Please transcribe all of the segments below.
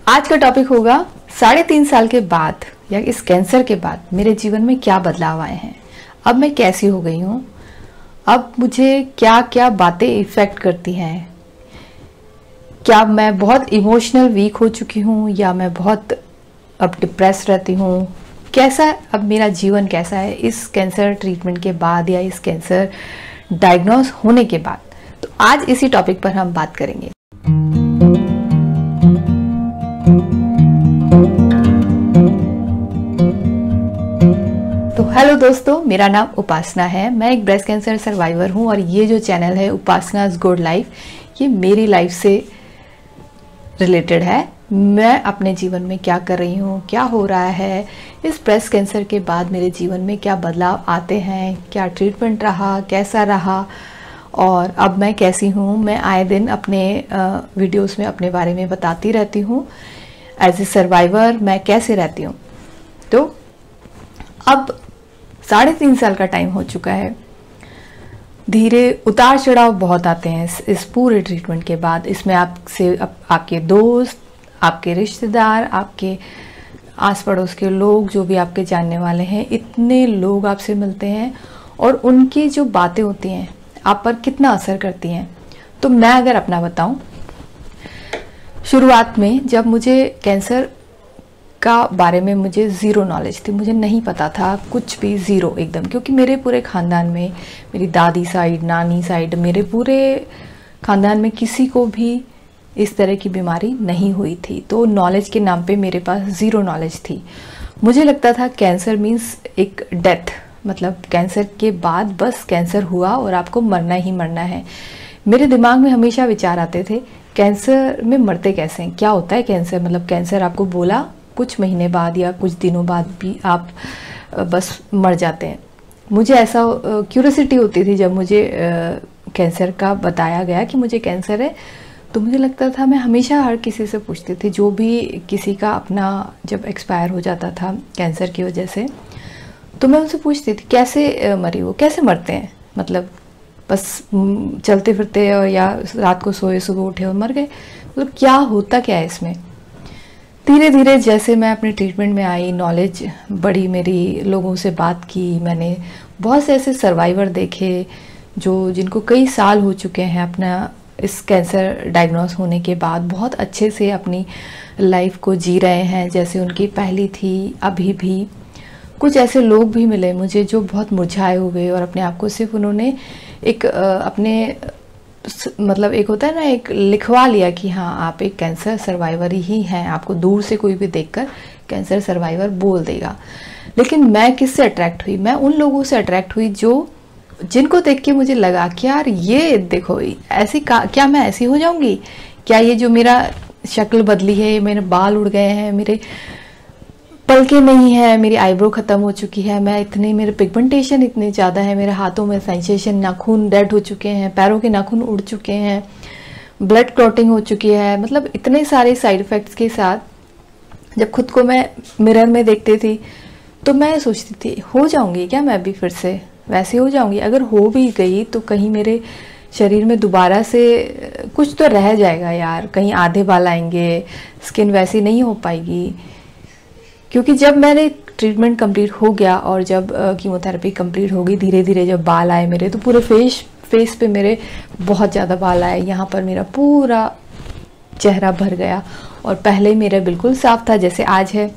आज का टॉपिक होगा 3.5 साल के बाद या इस कैंसर के बाद मेरे जीवन में क्या बदलाव आए हैं। अब मैं कैसी हो गई हूँ, अब मुझे क्या क्या बातें इफेक्ट करती हैं, क्या मैं बहुत इमोशनल वीक हो चुकी हूँ या मैं बहुत अब डिप्रेस रहती हूँ, कैसा अब मेरा जीवन कैसा है इस कैंसर ट्रीटमेंट के बाद या इस कैंसर डायग्नोस होने के बाद। तो आज इसी टॉपिक पर हम बात करेंगे। तो हेलो दोस्तों, मेरा नाम उपासना है। मैं एक ब्रेस्ट कैंसर सर्वाइवर हूँ और ये जो चैनल है उपासना's गुड लाइफ, ये मेरी लाइफ से रिलेटेड है। मैं अपने जीवन में क्या कर रही हूँ, क्या हो रहा है, इस ब्रेस्ट कैंसर के बाद मेरे जीवन में क्या बदलाव आते हैं, क्या ट्रीटमेंट रहा, कैसा रहा और अब मैं कैसी हूँ। मैं आए दिन अपने वीडियोस में अपने बारे में बताती रहती हूँ। एज ए सर्वाइवर मैं कैसे रहती हूँ। तो अब 3.5 साल का टाइम हो चुका है। धीरे उतार चढ़ाव बहुत आते हैं इस पूरे ट्रीटमेंट के बाद। इसमें आपसे आपके दोस्त, आपके रिश्तेदार, आपके आस पड़ोस के लोग, जो भी आपके जानने वाले हैं, इतने लोग आपसे मिलते हैं और उनकी जो बातें होती हैं आप पर कितना असर करती हैं। तो मैं अगर अपना बताऊं, शुरुआत में जब मुझे कैंसर का बारे में मुझे ज़ीरो नॉलेज थी, मुझे नहीं पता था कुछ भी, ज़ीरो एकदम, क्योंकि मेरे पूरे ख़ानदान में, मेरी दादी साइड, नानी साइड, मेरे पूरे ख़ानदान में किसी को भी इस तरह की बीमारी नहीं हुई थी। तो नॉलेज के नाम पे मेरे पास ज़ीरो नॉलेज थी। मुझे लगता था कैंसर मीन्स एक डेथ, मतलब कैंसर के बाद बस कैंसर हुआ और आपको मरना ही मरना है। मेरे दिमाग में हमेशा विचार आते थे कैंसर में मरते कैसे हैं, क्या होता है कैंसर, मतलब कैंसर आपको बोला कुछ महीने बाद या कुछ दिनों बाद भी आप बस मर जाते हैं। मुझे ऐसा क्यूरियोसिटी होती थी जब मुझे कैंसर का बताया गया कि मुझे कैंसर है। तो मुझे लगता था, मैं हमेशा हर किसी से पूछती थी, जो भी किसी का अपना जब एक्सपायर हो जाता था कैंसर की वजह से, तो मैं उनसे पूछती थी कैसे मरी वो, कैसे मरते हैं, मतलब बस चलते फिरते और या रात को सोए सुबह उठे और मर गए, मतलब क्या होता क्या है इसमें। धीरे धीरे जैसे मैं अपने ट्रीटमेंट में आई, नॉलेज बढ़ी मेरी, लोगों से बात की, मैंने बहुत से ऐसे सर्वाइवर देखे जो जिनको कई साल हो चुके हैं अपना इस कैंसर डायग्नोस होने के बाद, बहुत अच्छे से अपनी लाइफ को जी रहे हैं जैसे उनकी पहली थी अभी भी। कुछ ऐसे लोग भी मिले मुझे जो बहुत मुरझाए हुए और अपने आप को सिर्फ उन्होंने एक अपने मतलब एक होता है ना, एक लिखवा लिया कि हाँ आप एक कैंसर सर्वाइवर ही हैं, आपको दूर से कोई भी देखकर कैंसर सर्वाइवर बोल देगा। लेकिन मैं किससे अट्रैक्ट हुई, मैं उन लोगों से अट्रैक्ट हुई जो जिनको देख के मुझे लगा कि यार ये देखो ऐसी क्या मैं ऐसी हो जाऊंगी, क्या ये जो मेरा शक्ल बदली है, मेरे बाल उड़ गए हैं, मेरे पलके नहीं है, मेरी आईब्रो खत्म हो चुकी है, मैं इतने, मेरे पिगमेंटेशन इतने ज़्यादा है, मेरे हाथों में सेंसेशन, नाखून डेड हो चुके हैं, पैरों के नाखून उड़ चुके हैं, ब्लड क्लॉटिंग हो चुकी है, मतलब इतने सारे साइड इफ़ेक्ट्स के साथ जब खुद को मैं मिरर में देखती थी तो मैं सोचती थी हो जाऊंगी क्या मैं भी फिर से वैसे हो जाऊंगी। अगर हो भी गई तो कहीं मेरे शरीर में दोबारा से कुछ तो रह जाएगा यार, कहीं आधे बाल आएंगे, स्किन वैसी नहीं हो पाएगी। क्योंकि जब मैंने ट्रीटमेंट कंप्लीट हो गया और जब कीमोथेरेपी कंप्लीट हो गई, धीरे धीरे जब बाल आए मेरे, तो पूरे फेस पे मेरे बहुत ज़्यादा बाल आए, यहाँ पर मेरा पूरा चेहरा भर गया और पहले मेरा बिल्कुल साफ था जैसे आज है,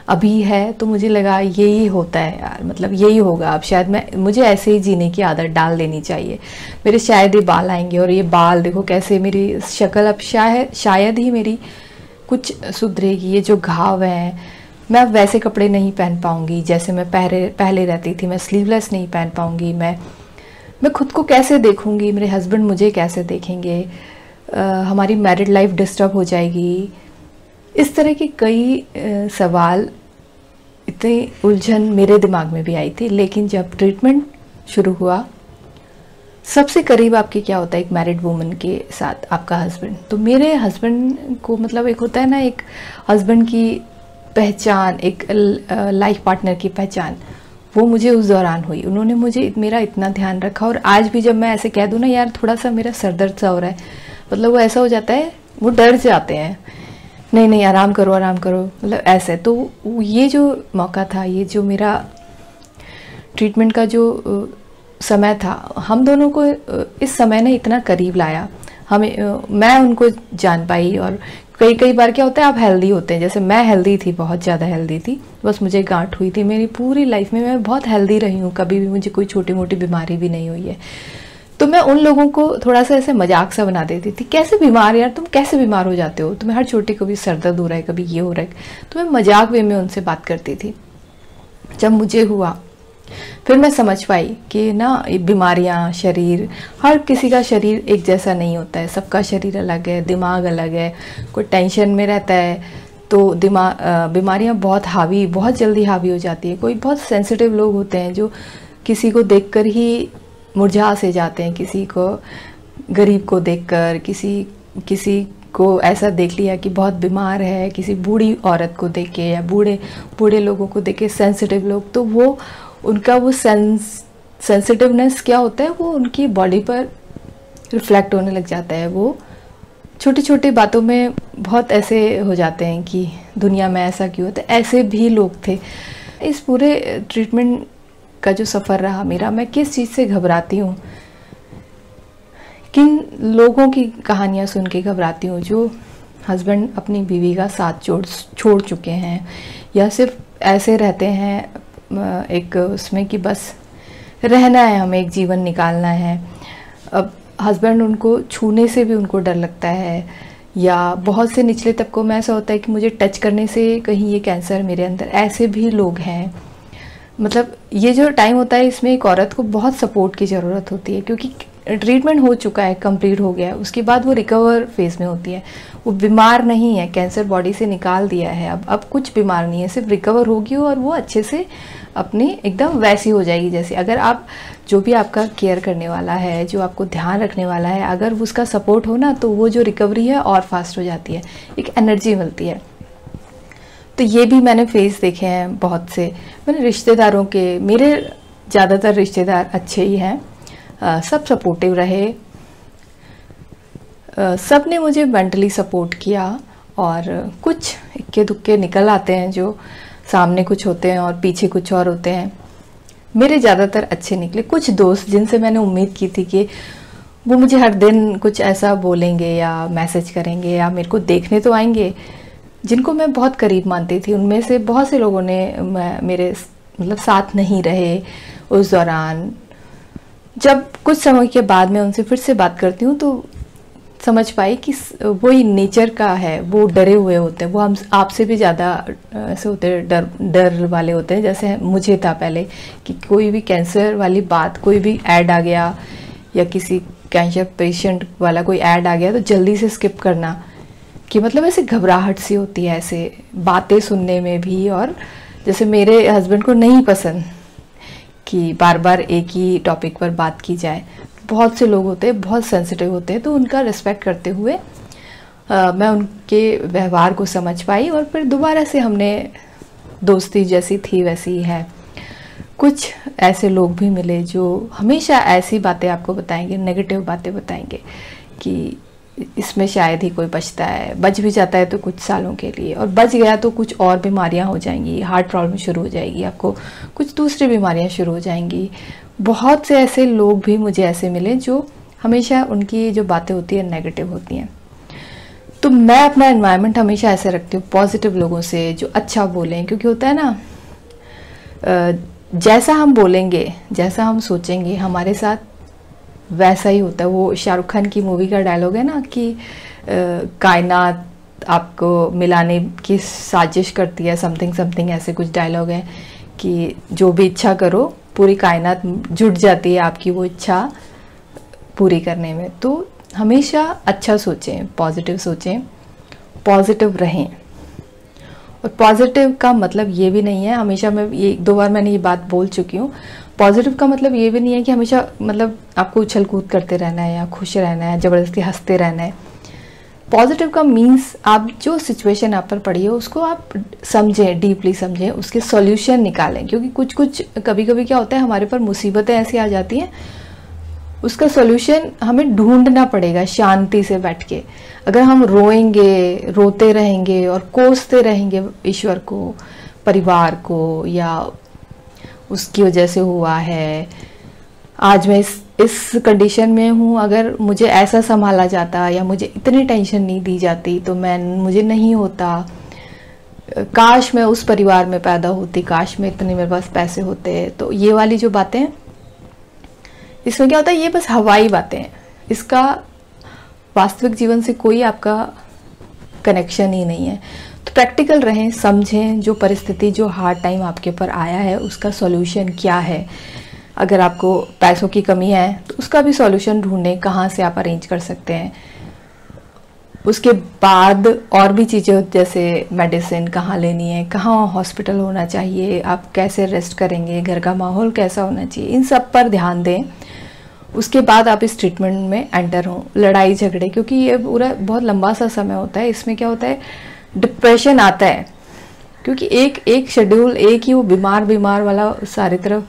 अभी है। तो मुझे लगा यही होता है यार, मतलब यही होगा अब, शायद मुझे ऐसे ही जीने की आदत डाल देनी चाहिए, मेरे शायद ही बाल आएंगे। और ये बाल देखो कैसे, मेरी शक्ल अब शायद ही मेरी कुछ सुधरेगी। ये जो घाव हैं, मैं अब वैसे कपड़े नहीं पहन पाऊंगी जैसे मैं पहले रहती थी, मैं स्लीवलेस नहीं पहन पाऊंगी, मैं खुद को कैसे देखूंगी, मेरे हस्बैंड मुझे कैसे देखेंगे, हमारी मैरिड लाइफ डिस्टर्ब हो जाएगी। इस तरह के कई सवाल, इतनी उलझन मेरे दिमाग में भी आई थी। लेकिन जब ट्रीटमेंट शुरू हुआ, सबसे करीब आपके क्या होता है एक मैरिड वुमन के साथ, आपका हस्बैंड। तो मेरे हस्बैंड को, मतलब एक होता है ना एक हस्बैंड की पहचान, एक लाइफ पार्टनर की पहचान, वो मुझे उस दौरान हुई। उन्होंने मुझे मेरा इतना ध्यान रखा। और आज भी जब मैं ऐसे कह दूँ ना यार थोड़ा सा मेरा सर दर्द सा हो रहा है, मतलब वो ऐसा हो जाता है, वो डर जाते हैं नहीं नहीं आराम करो आराम करो, मतलब ऐसे। तो ये जो मौका था, ये जो मेरा ट्रीटमेंट का जो समय था, हम दोनों को इस समय ने इतना करीब लाया। हमें मैं उनको जान पाई। और कई बार क्या होता है, आप हेल्दी होते हैं, जैसे मैं हेल्दी थी, बहुत ज़्यादा हेल्दी थी, बस मुझे गांठ हुई थी। मेरी पूरी लाइफ में मैं बहुत हेल्दी रही हूँ, कभी भी मुझे कोई छोटी मोटी बीमारी भी नहीं हुई है। तो मैं उन लोगों को थोड़ा सा ऐसे मजाक सा बना देती थी, कैसे बीमार यार, तुम कैसे बीमार हो जाते हो, तुम्हें हर छोटी को भी सर दर्द हो रहा है, कभी ये हो रहा है। तो मैं मजाक वे में उनसे बात करती थी। जब मुझे हुआ फिर मैं समझ पाई कि ना, बीमारियां, शरीर, हर किसी का शरीर एक जैसा नहीं होता है, सबका शरीर अलग है, दिमाग अलग है। कोई टेंशन में रहता है तो बीमारियां बहुत जल्दी हावी हो जाती है। कोई बहुत सेंसिटिव लोग होते हैं जो किसी को देखकर ही मुरझा से जाते हैं, किसी को, गरीब को देखकर, किसी को ऐसा देख लिया कि बहुत बीमार है, किसी बूढ़ी औरत को देख के या बूढ़े लोगों को देख के, सेंसिटिव लोग, तो वो उनका वो सेंसिटिवनेस क्या होता है, वो उनकी बॉडी पर रिफ्लेक्ट होने लग जाता है। वो छोटी छोटी बातों में बहुत ऐसे हो जाते हैं कि दुनिया में ऐसा क्यों होता है। ऐसे भी लोग थे। इस पूरे ट्रीटमेंट का जो सफ़र रहा मेरा, मैं किस चीज़ से घबराती हूँ, किन लोगों की कहानियाँ सुन के घबराती हूँ, जो हस्बैंड अपनी बीवी का साथ छोड़ चुके हैं, या सिर्फ ऐसे रहते हैं एक उसमें कि बस रहना है, हमें एक जीवन निकालना है। अब हस्बैंड उनको छूने से भी उनको डर लगता है, या बहुत से निचले तबकों में ऐसा होता है कि मुझे टच करने से कहीं ये कैंसर मेरे अंदर, ऐसे भी लोग हैं। मतलब ये जो टाइम होता है, इसमें एक औरत को बहुत सपोर्ट की ज़रूरत होती है, क्योंकि ट्रीटमेंट हो चुका है, कंप्लीट हो गया है, उसके बाद वो रिकवर फेज़ में होती है। वो बीमार नहीं है, कैंसर बॉडी से निकाल दिया है, अब कुछ बीमार नहीं है, सिर्फ रिकवर होगी और वो अच्छे से अपनी एकदम वैसी हो जाएगी जैसे। अगर आप, जो भी आपका केयर करने वाला है, जो आपको ध्यान रखने वाला है, अगर उसका सपोर्ट हो ना, तो वो जो रिकवरी है और फास्ट हो जाती है, एक एनर्जी मिलती है। तो ये भी मैंने फेस देखे हैं बहुत से। मैंने रिश्तेदारों के, मेरे ज़्यादातर रिश्तेदार अच्छे ही हैं, सब सपोर्टिव रहे, सब ने मुझे मेंटली सपोर्ट किया। और कुछ इक्के दुक्के निकल आते हैं, जो सामने कुछ होते हैं और पीछे कुछ और होते हैं। मेरे ज़्यादातर अच्छे निकले। कुछ दोस्त जिनसे मैंने उम्मीद की थी कि वो मुझे हर दिन कुछ ऐसा बोलेंगे या मैसेज करेंगे या मेरे को देखने तो आएंगे, जिनको मैं बहुत करीब मानती थी, उनमें से बहुत से लोगों ने मेरे मतलब साथ नहीं रहे उस दौरान। जब कुछ समय के बाद मैं उनसे फिर से बात करती हूँ तो समझ पाई कि वही नेचर का है, वो डरे हुए होते हैं, वो हम आपसे भी ज़्यादा ऐसे होते हैं, डर वाले होते हैं। जैसे मुझे था पहले कि कोई भी कैंसर वाली बात, कोई भी ऐड आ गया या किसी कैंसर पेशेंट वाला कोई ऐड आ गया तो जल्दी से स्किप करना, कि मतलब ऐसे घबराहट सी होती है ऐसे बातें सुनने में भी। और जैसे मेरे हस्बैंड को नहीं पसंद कि बार बार एक ही टॉपिक पर बात की जाए। बहुत से लोग होते हैं, बहुत सेंसिटिव होते हैं, तो उनका रिस्पेक्ट करते हुए मैं उनके व्यवहार को समझ पाई और फिर दोबारा से हमने दोस्ती जैसी थी वैसी ही है। कुछ ऐसे लोग भी मिले जो हमेशा ऐसी बातें आपको बताएंगे, नेगेटिव बातें बताएंगे कि इसमें शायद ही कोई बचता है, बच भी जाता है तो कुछ सालों के लिए, और बच गया तो कुछ और बीमारियां हो जाएंगी, हार्ट प्रॉब्लम शुरू हो जाएगी, आपको कुछ दूसरी बीमारियां शुरू हो जाएंगी। बहुत से ऐसे लोग भी मुझे ऐसे मिले जो हमेशा उनकी जो बातें होती है नेगेटिव होती हैं। तो मैं अपना एनवायरनमेंट हमेशा ऐसे रखती हूँ पॉजिटिव लोगों से, जो अच्छा बोलें, क्योंकि होता है ना, जैसा हम बोलेंगे, जैसा हम सोचेंगे, हमारे साथ वैसा ही होता है। वो शाहरुख खान की मूवी का डायलॉग है ना कि कायनात आपको मिलाने की साजिश करती है, समथिंग समथिंग ऐसे कुछ डायलॉग है कि जो भी इच्छा करो पूरी कायनात जुट जाती है आपकी वो इच्छा पूरी करने में। तो हमेशा अच्छा सोचें, पॉजिटिव सोचें, पॉजिटिव रहें। और पॉजिटिव का मतलब ये भी नहीं है, हमेशा मैं ये 1-2 बार मैंने ये बात बोल चुकी हूँ, पॉजिटिव का मतलब ये भी नहीं है कि हमेशा मतलब आपको उछल कूद करते रहना है या खुश रहना है, ज़बरदस्ती हंसते रहना है। पॉजिटिव का मीन्स आप जो सिचुएशन आप पर पड़ी है उसको आप समझें, डीपली समझें, उसके सॉल्यूशन निकालें। क्योंकि कुछ कभी कभी क्या होता है, हमारे पर मुसीबतें ऐसी आ जाती हैं उसका सॉल्यूशन हमें ढूंढना पड़ेगा शांति से बैठ के। अगर हम रोएंगे, रोते रहेंगे और कोसते रहेंगे ईश्वर को, परिवार को, या उसकी वजह से हुआ है, आज मैं इस कंडीशन में हूँ, अगर मुझे ऐसा संभाला जाता या मुझे इतनी टेंशन नहीं दी जाती तो मुझे नहीं होता, काश मैं उस परिवार में पैदा होती, काश में इतने मेरे पास पैसे होते। तो ये वाली जो बातें, इसमें क्या होता है, ये बस हवाई बातें हैं, इसका वास्तविक जीवन से कोई आपका कनेक्शन ही नहीं है। तो प्रैक्टिकल रहें, समझें जो परिस्थिति, जो हार्ड टाइम आपके ऊपर आया है उसका सॉल्यूशन क्या है। अगर आपको पैसों की कमी है तो उसका भी सॉल्यूशन ढूंढें, कहाँ से आप अरेंज कर सकते हैं। उसके बाद और भी चीज़ें जैसे मेडिसिन कहाँ लेनी है, कहाँ हॉस्पिटल होना चाहिए, आप कैसे रेस्ट करेंगे, घर का माहौल कैसा होना चाहिए, इन सब पर ध्यान दें। उसके बाद आप इस ट्रीटमेंट में एंटर हों। लड़ाई झगड़े, क्योंकि ये पूरा बहुत लंबा सा समय होता है, इसमें क्या होता है, डिप्रेशन आता है, क्योंकि एक शेड्यूल, एक ही वो बीमार वाला सारी तरफ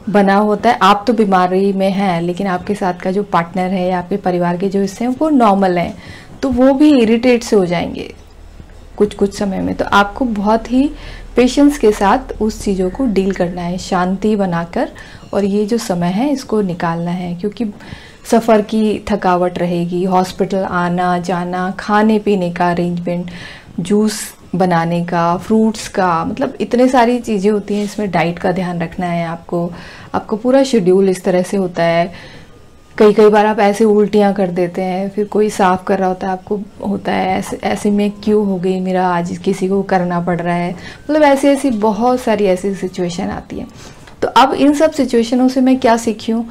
बना होता है। आप तो बीमारी में हैं, लेकिन आपके साथ का जो पार्टनर है या आपके परिवार के जो हिस्से हैं वो नॉर्मल हैं, तो वो भी इरिटेट से हो जाएंगे कुछ समय में। तो आपको बहुत ही पेशेंस के साथ उस चीज़ों को डील करना है, शांति बनाकर, और ये जो समय है इसको निकालना है, क्योंकि सफ़र की थकावट रहेगी, हॉस्पिटल आना जाना, खाने पीने का अरेंजमेंट, जूस बनाने का, फ्रूट्स का, मतलब इतने सारी चीज़ें होती हैं, इसमें डाइट का ध्यान रखना है आपको पूरा शेड्यूल इस तरह से होता है। कई बार आप ऐसे उल्टियाँ कर देते हैं, फिर कोई साफ़ कर रहा होता है, आपको होता है ऐसे में क्यों हो गई मेरा, आज किसी को करना पड़ रहा है, मतलब ऐसी बहुत सारी ऐसी सिचुएशन आती है। तो अब इन सब सिचुएशनों से मैं क्या सीखी हूँ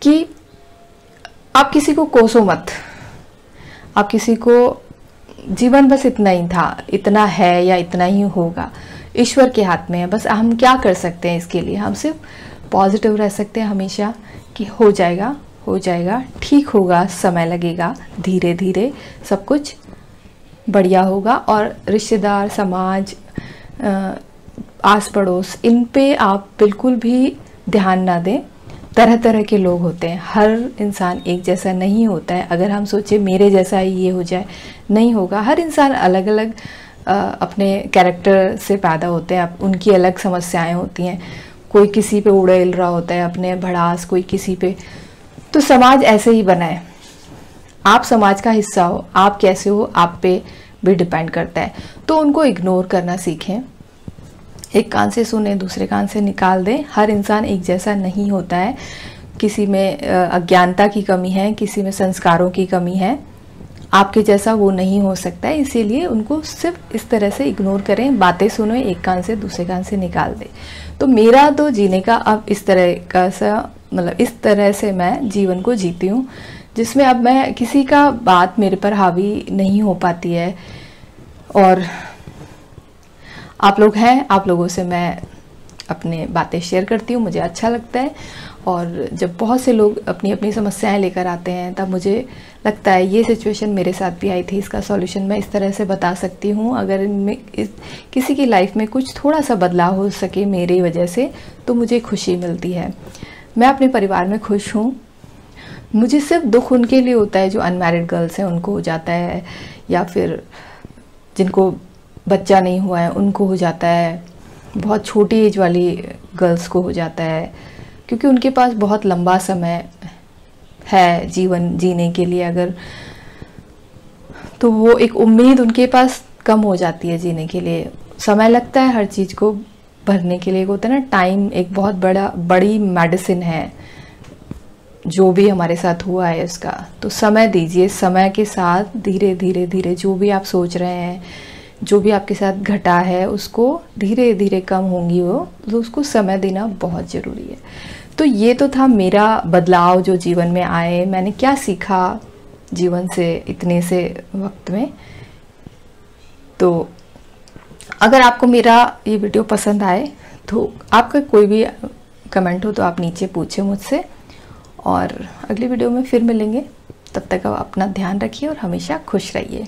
कि आप किसी को कोसो मत, आप किसी को, जीवन बस इतना ही था, इतना है या इतना ही होगा, ईश्वर के हाथ में है। बस हम क्या कर सकते हैं इसके लिए, हम सिर्फ पॉजिटिव रह सकते हैं हमेशा कि हो जाएगा, ठीक होगा, समय लगेगा, धीरे धीरे सब कुछ बढ़िया होगा। और रिश्तेदार, समाज, आस पड़ोस, इन पे आप बिल्कुल भी ध्यान ना दें। तरह तरह के लोग होते हैं, हर इंसान एक जैसा नहीं होता है। अगर हम सोचे मेरे जैसा ही ये हो जाए, नहीं होगा। हर इंसान अलग अलग अपने कैरेक्टर से पैदा होते हैं, उनकी अलग समस्याएं होती हैं। कोई किसी पे उड़ेल रहा होता है अपने भड़ास, कोई किसी पे। तो समाज ऐसे ही बना है, आप समाज का हिस्सा हो, आप कैसे हो आप पे भी डिपेंड करता है। तो उनको इग्नोर करना सीखें, एक कान से सुने दूसरे कान से निकाल दें। हर इंसान एक जैसा नहीं होता है, किसी में अज्ञानता की कमी है, किसी में संस्कारों की कमी है, आपके जैसा वो नहीं हो सकता है। इसीलिए उनको सिर्फ इस तरह से इग्नोर करें, बातें सुनो, एक कान से दूसरे कान से निकाल दें। तो मेरा तो जीने का अब इस तरह का मतलब इस तरह से मैं जीवन को जीती हूँ, जिसमें अब मैं किसी का बात मेरे पर हावी नहीं हो पाती है। और आप लोग हैं, आप लोगों से मैं अपने बातें शेयर करती हूँ, मुझे अच्छा लगता है। और जब बहुत से लोग अपनी अपनी समस्याएं लेकर आते हैं, तब मुझे लगता है ये सिचुएशन मेरे साथ भी आई थी, इसका सॉल्यूशन मैं इस तरह से बता सकती हूँ। अगर इनमें किसी की लाइफ में कुछ थोड़ा सा बदलाव हो सके मेरी वजह से, तो मुझे खुशी मिलती है। मैं अपने परिवार में खुश हूँ। मुझे सिर्फ दुख उनके लिए होता है जो अनमैरिड गर्ल्स हैं, उनको हो जाता है, या फिर जिनको बच्चा नहीं हुआ है उनको हो जाता है, बहुत छोटी एज वाली गर्ल्स को हो जाता है, क्योंकि उनके पास बहुत लंबा समय है जीवन जीने के लिए। अगर तो वो एक उम्मीद उनके पास कम हो जाती है जीने के लिए, समय लगता है हर चीज़ को भरने के लिए। होता है ना, टाइम एक बहुत बड़ी मेडिसिन है, जो भी हमारे साथ हुआ है उसका। तो समय दीजिए, समय के साथ धीरे धीरे धीरे जो भी आप सोच रहे हैं, जो भी आपके साथ घटा है, उसको धीरे धीरे कम होंगी वो, तो उसको समय देना बहुत ज़रूरी है। तो ये तो था मेरा बदलाव जो जीवन में आए, मैंने क्या सीखा जीवन से इतने से वक्त में। तो अगर आपको मेरा ये वीडियो पसंद आए तो आपका कोई भी कमेंट हो तो आप नीचे पूछें मुझसे, और अगली वीडियो में फिर मिलेंगे। तब तक आप अपना ध्यान रखिए और हमेशा खुश रहिए।